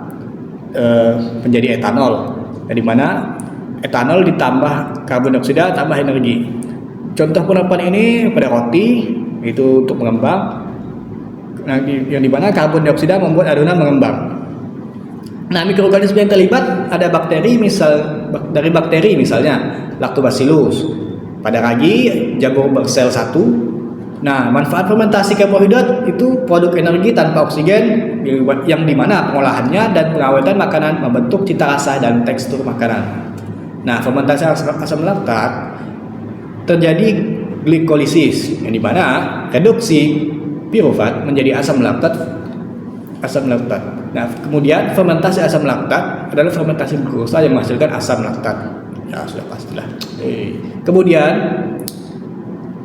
menjadi etanol, di mana etanol ditambah karbon dioksida tambah energi. Contoh penerapan ini pada roti, itu untuk mengembang, yang dimana karbon dioksida membuat adonan mengembang. Nah, mikroorganisme yang terlibat ada dari bakteri misalnya Lactobacillus, pada ragi jamur bersel 1. Nah, manfaat fermentasi karbohidrat itu produk energi tanpa oksigen, yang dimana pengolahannya dan pengawetan makanan membentuk cita rasa dan tekstur makanan. Nah, fermentasi asam laktat terjadi glikolisis, yang dimana reduksi pirufat menjadi asam laktat. Nah, kemudian fermentasi asam laktat adalah fermentasi glukosa yang menghasilkan asam laktat. Ya, sudah pastilah. Kemudian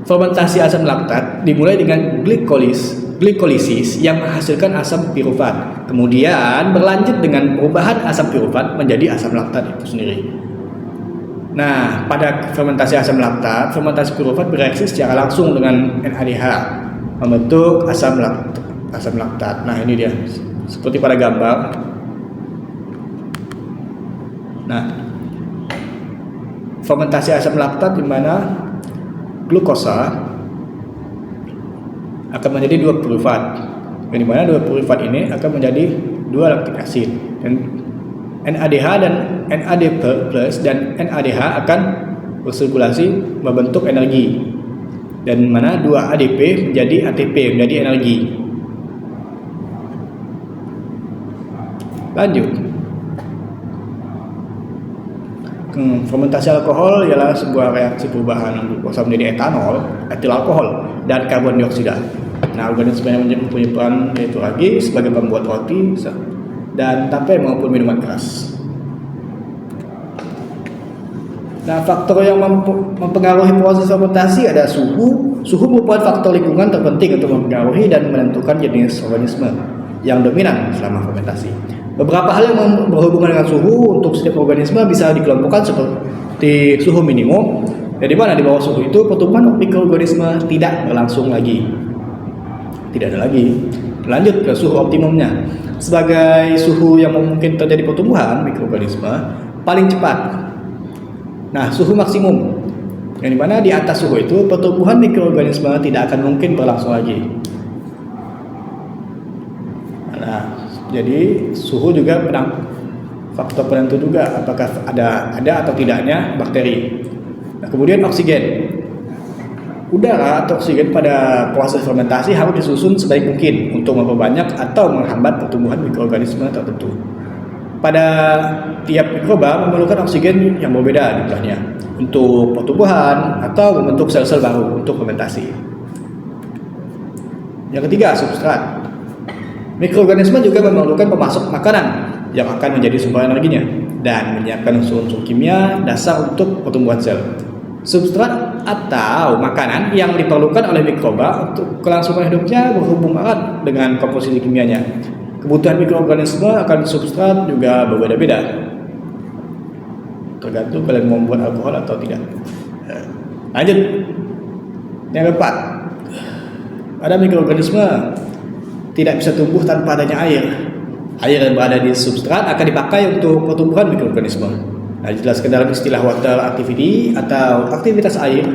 fermentasi asam laktat dimulai dengan glikolisis yang menghasilkan asam pirufat. Kemudian berlanjut dengan perubahan asam pirufat menjadi asam laktat itu sendiri. Nah, pada fermentasi asam laktat, fermentasi pirufat bereaksi secara langsung dengan NADH membentuk asam laktat. Nah, ini dia seperti pada gambar. Nah, fermentasi asam laktat di mana glukosa akan menjadi 2 pirufat. Di mana 2 pirufat ini akan menjadi 2 laktik asid. Dan NADH dan NAD+ dan NADH akan bersirkulasi membentuk energi, dan mana 2 ADP menjadi ATP menjadi energi. Lanjut. Fermentasi alkohol ialah sebuah reaksi perubahan glukosa menjadi etanol, etil alkohol, dan karbon dioksida. Nah, organisme yang mempunyai peran yaitu lagi sebagai pembuat roti dan tape maupun minuman keras. Nah, faktor yang mempengaruhi proses fermentasi ada suhu. Suhu merupakan faktor lingkungan terpenting untuk mempengaruhi dan menentukan jenis organisme yang dominan selama fermentasi. Beberapa hal yang berhubungan dengan suhu untuk setiap organisme bisa dikelompokkan seperti suhu minimum, di mana di bawah suhu itu pertumbuhan mikroorganisme tidak berlangsung lagi. Tidak ada lagi. Lanjut ke suhu optimumnya. Sebagai suhu yang mungkin terjadi pertumbuhan mikroorganisme paling cepat. Nah, suhu maksimum, yang dimana di atas suhu itu pertumbuhan mikroorganisme tidak akan mungkin berlangsung lagi. Nah, jadi suhu juga faktor penentu juga apakah ada atau tidaknya bakteri. Nah, kemudian oksigen. Udara atau oksigen pada proses fermentasi harus disusun sebaik mungkin untuk memperbanyak atau menghambat pertumbuhan mikroorganisme tertentu. Pada tiap mikroba memerlukan oksigen yang berbeda jumlahnya untuk pertumbuhan atau membentuk sel-sel baru untuk fermentasi. Yang ketiga, substrat. Mikroorganisme juga memerlukan pemasok makanan yang akan menjadi sumber energinya dan menyiapkan unsur-unsur kimia dasar untuk pertumbuhan sel. Substrat atau makanan yang diperlukan oleh mikroba untuk kelangsungan hidupnya berhubung erat dengan komposisi kimianya. Kebutuhan mikroorganisme akan substrat juga berbeda-beda, tergantung kalian mau membuat alkohol atau tidak. Lanjut. Yang keempat, ada mikroorganisme tidak bisa tumbuh tanpa adanya air. Air yang berada di substrat akan dipakai untuk pertumbuhan mikroorganisme. Nah, dijelaskan dalam istilah water activity atau aktivitas air,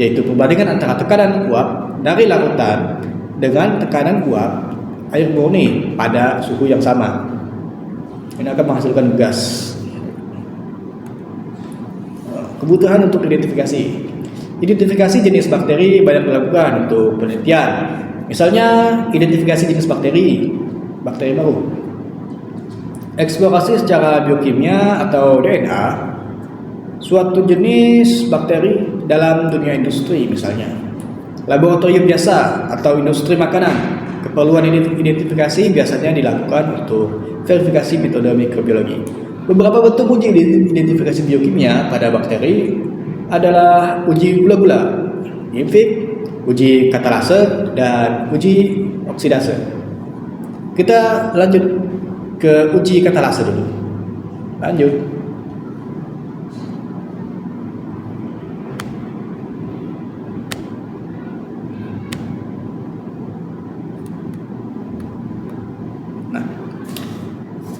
yaitu perbandingan antara tekanan uap dari larutan dengan tekanan uap air murni pada suhu yang sama. Ini akan menghasilkan gas. Kebutuhan untuk identifikasi. Identifikasi jenis bakteri banyak dilakukan untuk penelitian. Misalnya, identifikasi jenis bakteri baru. Eksplorasi secara biokimia atau DNA suatu jenis bakteri dalam dunia industri misalnya. Laboratorium biasa atau industri makanan. Keperluan identifikasi biasanya dilakukan untuk verifikasi metode mikrobiologi. Beberapa bentuk uji identifikasi biokimia pada bakteri adalah uji gula-gula, in vivo, uji katalase, dan uji oksidase. Kita lanjut ke uji katalase dulu. Lanjut.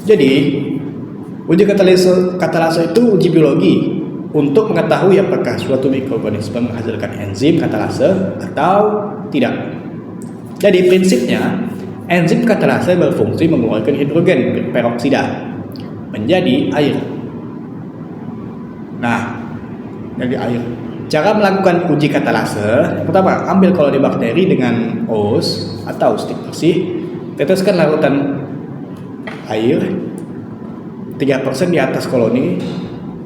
Jadi, uji katalase itu uji biologi untuk mengetahui apakah suatu mikroorganisme menghasilkan enzim katalase atau tidak. Jadi, prinsipnya, enzim katalase berfungsi mengeluarkan hidrogen peroksida menjadi air. Nah, jadi air. Cara melakukan uji katalase, pertama, ambil koloni bakteri dengan hose atau stik bersih, teteskan larutan air 3% di atas koloni,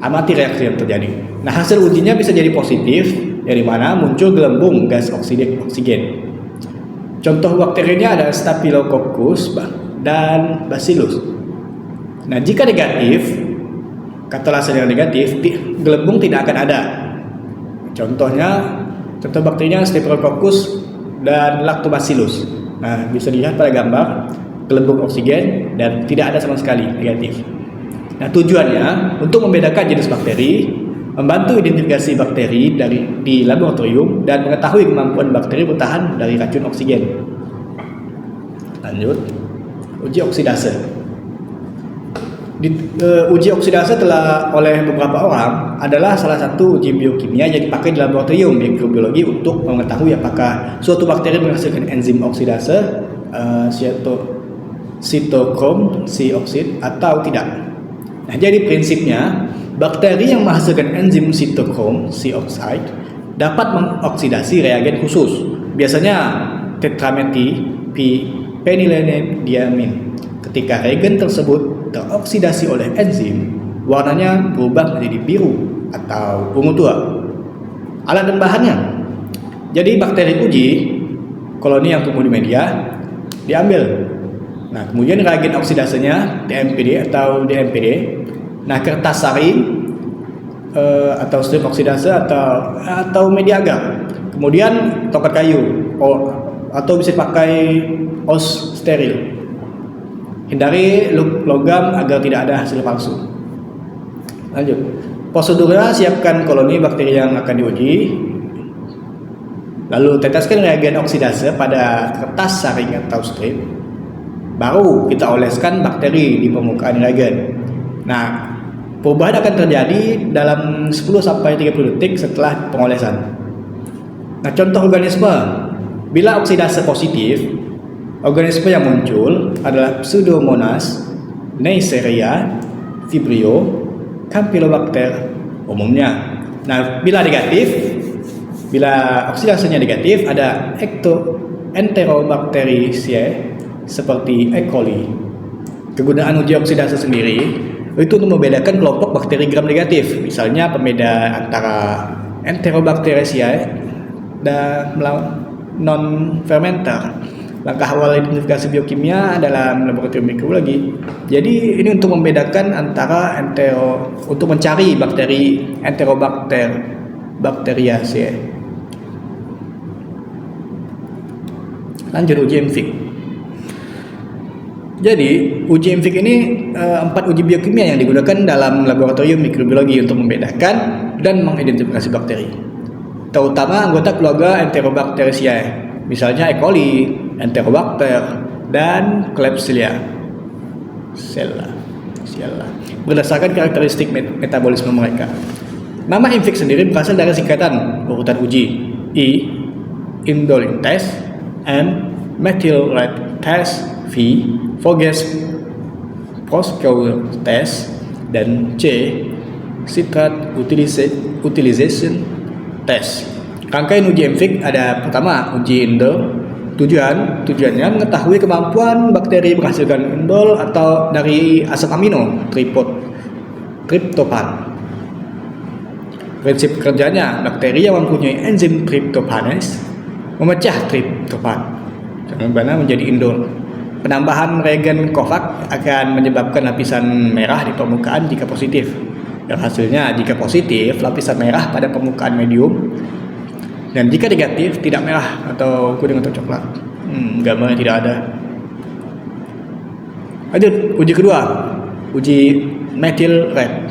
amati reaksi yang terjadi. Nah, hasil ujinya bisa jadi positif, dari mana muncul gelembung gas oksigen. Contoh bakterinya ada Staphylococcus dan Bacillus. Nah, jika negatif, katalase yang negatif, gelembung tidak akan ada. Contoh bakterinya Staphylococcus dan Lactobacillus. Nah, bisa dilihat pada gambar gelembung oksigen dan tidak ada sama sekali negatif. Nah, tujuannya untuk membedakan jenis bakteri, membantu identifikasi bakteri di laboratorium dan mengetahui kemampuan bakteri bertahan dari racun oksigen. Lanjut, uji oksidase. Uji oksidase oleh beberapa orang adalah salah satu uji biokimia yang dipakai di laboratorium mikrobiologi untuk mengetahui apakah suatu bakteri menghasilkan enzim oksidase sitokrom C oksid atau tidak. Nah, jadi prinsipnya Bakteri yang menghasilkan enzim sitokrom C oxide dapat mengoksidasi reagen khusus, biasanya tetramethylphenyldiamine. Ketika reagen tersebut teroksidasi oleh enzim, warnanya berubah menjadi biru atau ungu tua. Alat dan bahannya. Jadi bakteri uji, koloni yang tumbuh di media, diambil. Nah, kemudian reagen oksidasinya TMPD atau DMPD. Nah, kertas saring atau strip oksidase atau media agar. Kemudian tongkat kayu atau bisa pakai os steril. Hindari logam agar tidak ada hasil palsu. Lanjut. Prosedurnya, siapkan koloni bakteri yang akan diuji. Lalu teteskan reagen oksidase pada kertas saring atau strip. Baru kita oleskan bakteri di permukaan reagen. Nah, perubahan akan terjadi dalam 10-30 detik setelah pengolesan. Nah, contoh organisme. Bila oksidase positif, organisme yang muncul adalah Pseudomonas, Neisseria, Vibrio, Campylobacter umumnya. Nah, bila oksidasinya negatif, ada Enterobacteriaceae seperti E. coli. Kegunaan uji oksidase sendiri itu untuk membedakan kelompok bakteri gram negatif, misalnya pembeda antara Enterobacteriaceae dan non-fermenter. Langkah awal identifikasi biokimia dalam laboratorium mikrobiologi. Jadi ini untuk membedakan antara untuk mencari bakteri Enterobacteriaceae. Lanjut uji MFIC. Jadi uji MFIC ini 4 uji biokimia yang digunakan dalam laboratorium mikrobiologi untuk membedakan dan mengidentifikasi bakteri, terutama anggota keluarga Enterobacteriaceae, misalnya E. coli, Enterobacter, dan Klebsiella. Berdasarkan karakteristik metabolisme mereka. Nama MFIC sendiri berasal dari singkatan urutan uji I. Indole test, M. Methyl red test, V. Voges Proskauer test, dan C. Citrate utilization test. Rangkaian uji MFIC ada pertama uji indole. Tujuannya mengetahui kemampuan bakteri menghasilkan indol atau dari asam amino triptofan. Prinsip kerjanya, bakteri yang mempunyai enzim tryptophanase memecah triptofan dan menjadi indol. Penambahan reagen COVAX akan menyebabkan lapisan merah di permukaan jika positif. Dan hasilnya, jika positif, lapisan merah pada permukaan medium, dan jika negatif, tidak merah atau kuning atau coklat. Gambarnya tidak ada. Lanjut, uji kedua, uji methyl red.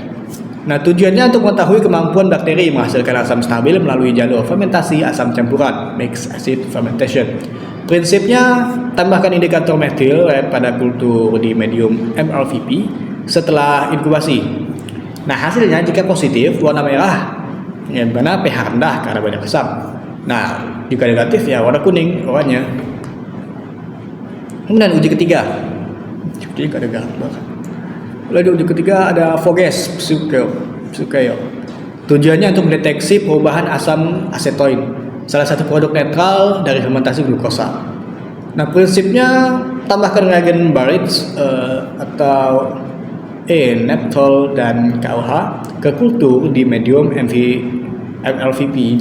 Nah, tujuannya untuk mengetahui kemampuan bakteri menghasilkan asam stabil melalui jalur fermentasi asam campuran, mixed acid fermentation. Prinsipnya, tambahkan indikator methyl red pada kultur di medium MLVP setelah inkubasi. Nah, hasilnya jika positif, warna merah, yang mana pH rendah karena banyak asam. Nah, jika negatif ya warna kuning oranye. Kemudian uji ketiga. Uji ada gambar. Lalu uji ketiga ada Voges Psukeio. Tujuannya untuk mendeteksi perubahan asam asetoin, salah satu produk netral dari fermentasi glukosa. Nah, prinsipnya tambahkan reagen Barrage atau naphtol dan KOH ke kultur di medium MLVP.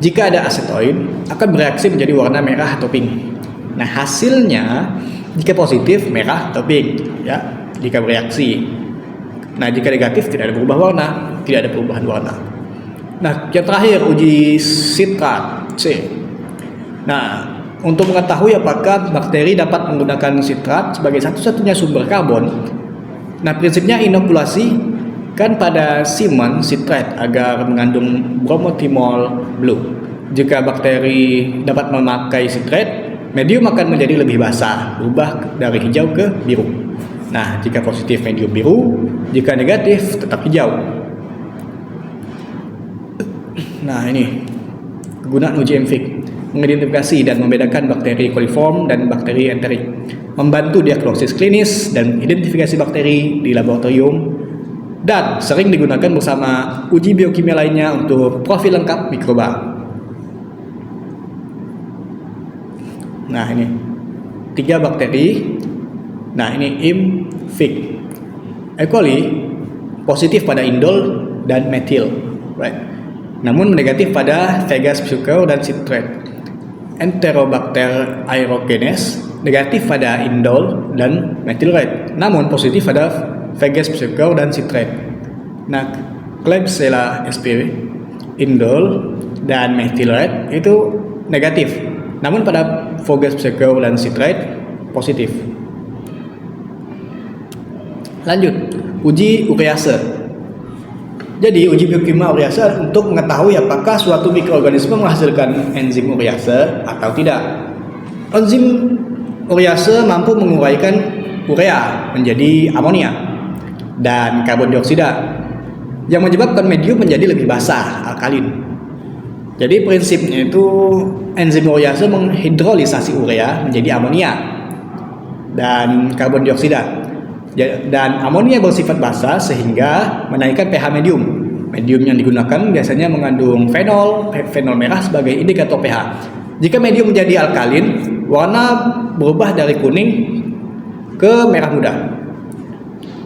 Jika ada asetoin, akan bereaksi menjadi warna merah atau pink. Nah, hasilnya jika positif merah atau pink, ya, jika bereaksi. Nah, jika negatif tidak ada perubahan warna. Nah, yang terakhir uji sitrat C. Nah, untuk mengetahui apakah bakteri dapat menggunakan sitrat sebagai satu-satunya sumber karbon. Nah, prinsipnya inokulasi kan pada siman sitrat agar mengandung bromothymol blue. Jika bakteri dapat memakai sitrat, medium akan menjadi lebih basah, berubah dari hijau ke biru. Nah, jika positif medium biru, jika negatif tetap hijau. Nah, ini kegunaan uji MFIC, mengidentifikasi dan membedakan bakteri coliform dan bakteri enterik, membantu diagnosis klinis dan identifikasi bakteri di laboratorium, dan sering digunakan bersama uji biokimia lainnya untuk profil lengkap mikroba. Nah, ini 3 bakteri. Nah, ini IMFIC. E. coli positif pada indol dan metil, right? Namun negatif pada Vegas psucor dan citrate. Enterobacter aerogenes negatif pada indol dan methyl red, namun positif pada Vegas psucor dan citrate. Nah, Klebsiella sp, indol dan methyl red itu negatif, namun pada Vegas psucor dan citrate positif. Lanjut, uji urease. Jadi, uji biokimia urease untuk mengetahui apakah suatu mikroorganisme menghasilkan enzim urease atau tidak. Enzim urease mampu menguraikan urea menjadi amonia dan karbon dioksida yang menyebabkan medium menjadi lebih basah, alkalin. Jadi, prinsipnya itu enzim urease menghidrolisasi urea menjadi amonia dan karbon dioksida. Dan amonia bersifat basah sehingga menaikkan pH medium. Medium yang digunakan biasanya mengandung fenol merah sebagai indikator pH. Jika medium menjadi alkalin, warna berubah dari kuning ke merah muda.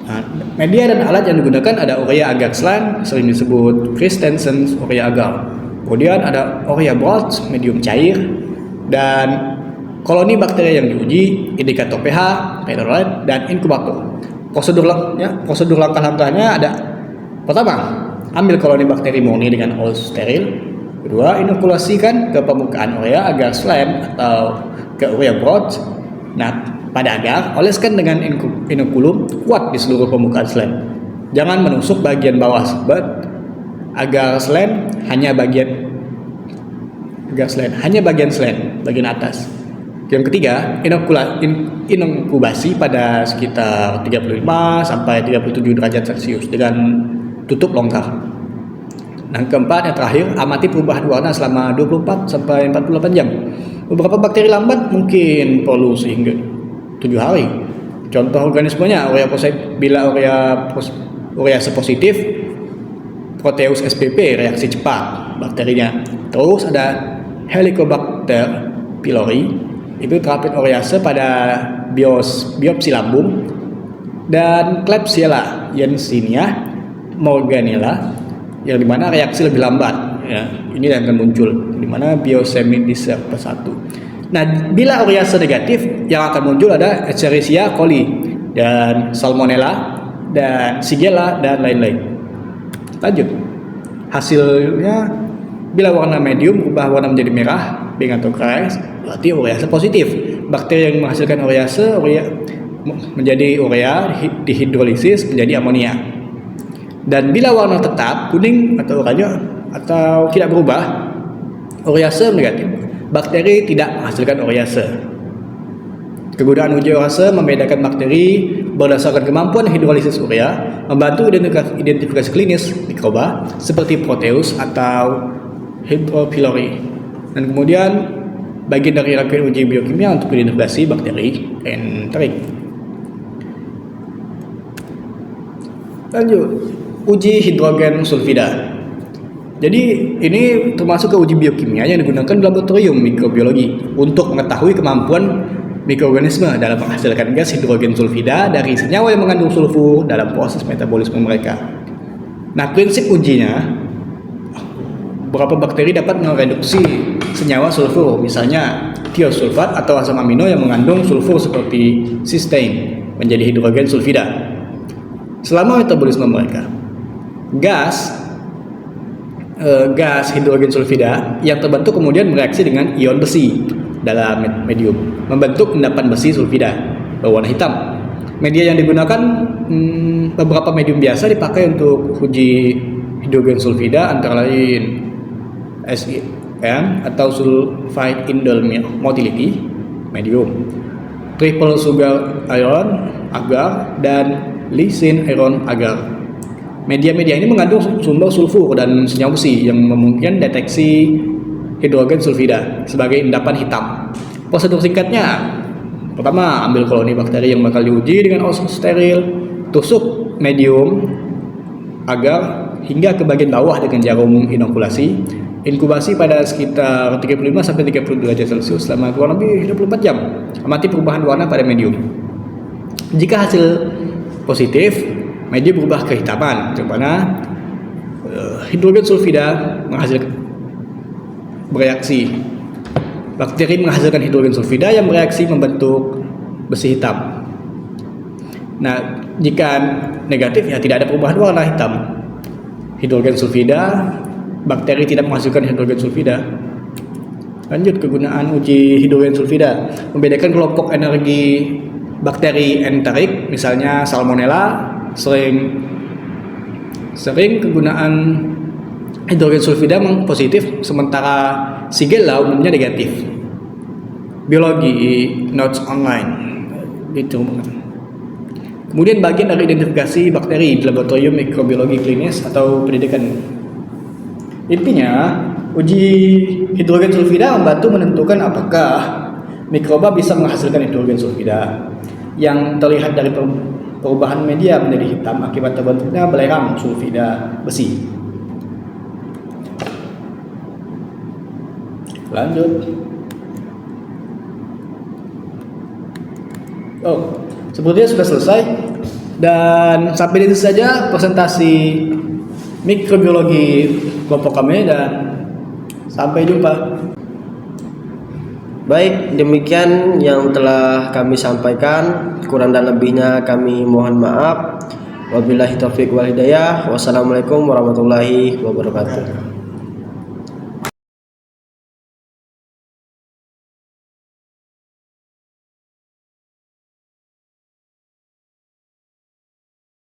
Nah, media dan alat yang digunakan ada urea agar slime, sering disebut Christensen's urea agar. Kemudian ada urea broth, medium cair, dan koloni bakteri yang diuji, indikator pH, penetrate, dan inkubator. Prosedur langkah-langkahnya ada: pertama, ambil koloni bakteri murni dengan hose steril. Kedua, inokulasikan ke permukaan urea agar slime atau ke urea broth. Nah, pada agar, oleskan dengan inokulum kuat di seluruh permukaan slime. Jangan menusuk bagian bawah sebab agar slime hanya bagian slime, bagian atas. Yang ketiga, inkubasi pada sekitar 35 sampai 37 derajat Celcius dengan tutup longgar. Dan keempat, yang terakhir, amati perubahan warna selama 24 sampai 48 jam. Beberapa bakteri lambat mungkin perlu sehingga 7 hari. Contoh organismenya, bila urease positif, Proteus spp reaksi cepat bakterinya. Terus ada Helicobacter pylori, itu terapit urease pada biopsi lambung, dan Klebsiella Yersinia Morganella yang dimana reaksi lebih lambat, ya, ini yang akan muncul dimana biosemidisir per 1. Nah, bila urease negatif, yang akan muncul ada Escherichia coli dan Salmonella dan Shigella dan lain-lain. Lanjut, hasilnya bila warna medium berubah warna menjadi merah, pink atau keras, berarti urease positif. Bakteri yang menghasilkan urease menjadi urea dihidrolisis menjadi amonia. Dan bila warna tetap kuning atau oranye atau tidak berubah, urease negatif. Bakteri tidak menghasilkan urease. Kegunaan uji urease membedakan bakteri berdasarkan kemampuan hidrolisis urea, membantu identifikasi klinis mikroba seperti Proteus atau Hydro pylori. Dan kemudian bagian dari rangkaian uji biokimia untuk identifikasi bakteri enterik. Lanjut, uji hidrogen sulfida. Jadi ini termasuk ke uji biokimia yang digunakan di laboratorium mikrobiologi untuk mengetahui kemampuan mikroorganisme dalam menghasilkan gas hidrogen sulfida dari senyawa yang mengandung sulfur dalam proses metabolisme mereka. Nah, prinsip ujinya, beberapa bakteri dapat mereduksi senyawa sulfur, misalnya tiosulfat atau asam amino yang mengandung sulfur seperti cysteine menjadi hidrogen sulfida selama metabolisme mereka. Gas hidrogen sulfida yang terbentuk kemudian bereaksi dengan ion besi dalam medium, membentuk endapan besi sulfida berwarna hitam. Media yang digunakan, beberapa medium biasa dipakai untuk uji hidrogen sulfida antara lain SIM atau sulfide indol motility medium, triple sugar iron agar, dan lysine iron agar. Media-media ini mengandung sumber sulfur dan senyawa besi yang memungkinkan deteksi hidrogen sulfida sebagai endapan hitam. Prosedur singkatnya, pertama, ambil koloni bakteri yang bakal diuji dengan hose steril, tusuk medium agar hingga ke bagian bawah dengan jarum inokulasi. Inkubasi pada sekitar 35 sampai 30 derajat Celcius selama kurang lebih 24 jam. Amati perubahan warna pada medium. Jika hasil positif, medium berubah kehitaman, di mana hidrogen sulfida bereaksi. Bakteri menghasilkan hidrogen sulfida yang bereaksi membentuk besi hitam. Nah, jika negatif ya tidak ada perubahan warna hitam. Hidrogen sulfida, bakteri tidak menghasilkan hidrogen sulfida. Lanjut kegunaan uji hidrogen sulfida. Membedakan kelompok energi bakteri enterik, misalnya Salmonella, sering kegunaan hidrogen sulfida positif, sementara Shigella umumnya negatif. Biologi notes online gitu. Kemudian bagian dari identifikasi bakteri di laboratorium mikrobiologi klinis atau pendidikan. Intinya, uji hidrogen sulfida membantu menentukan apakah mikroba bisa menghasilkan hidrogen sulfida yang terlihat dari perubahan media menjadi hitam akibat terbentuknya belerang sulfida besi. Lanjut. Sepertinya sudah selesai, dan sampai di situ saja presentasi mikrobiologi kelompok kami, dan sampai jumpa. Baik, demikian yang telah kami sampaikan. Kurang dan lebihnya kami mohon maaf. Wabillahi taufiq wal hidayah. Wassalamualaikum warahmatullahi wabarakatuh.